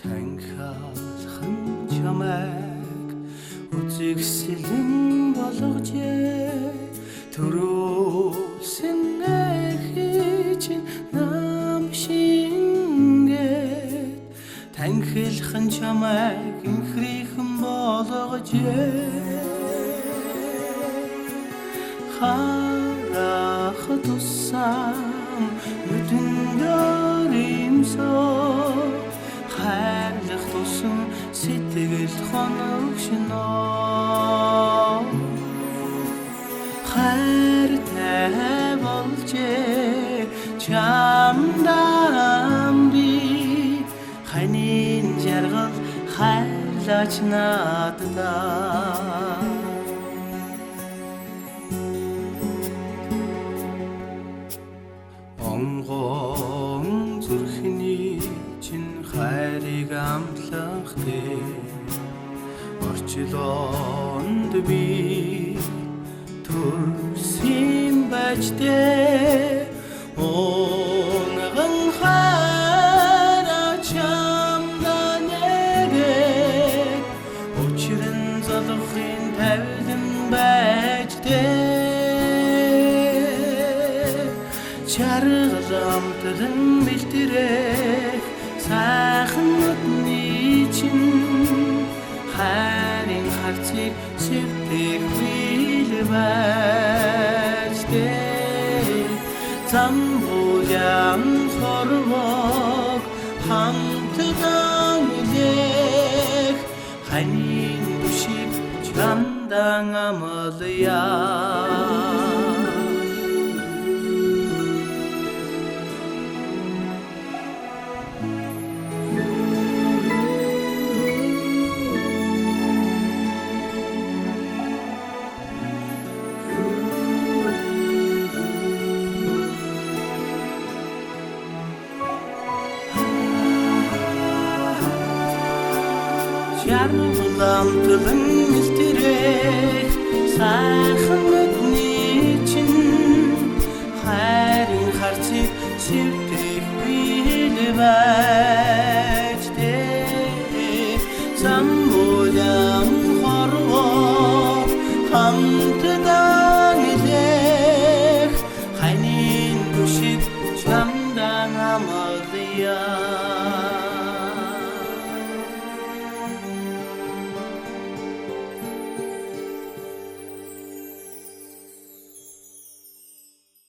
танхалхан чамайг үзэгсэлэн болгожээ төрүүлсэн эхий нам шингээд танхилхан чамайг инхрийхэн болгожээ харах тусам нүдэн имсоо хайрлах тусам сэтгэл хоногшно хайртай болжээ чамдан би ханийн жаргал хайрлаач надад онгон зүрхний чин хайрыг амтлах дээр орчлоонд би төрсөн байж дээ онгон хайраа чамдан нэгэд учрын залхын тавилан байж дээ чаргаламтлан бэлтрэх сайхан нүдний чин хайрын харцыг шивтэх бил байж дээ замбуян хорвог хамтдан илэх ханийн бүшиг чамдан амлая Ярламтлан мэлтэрэх сайхан нүдний чин хайрын харцыг шивтэх бил байж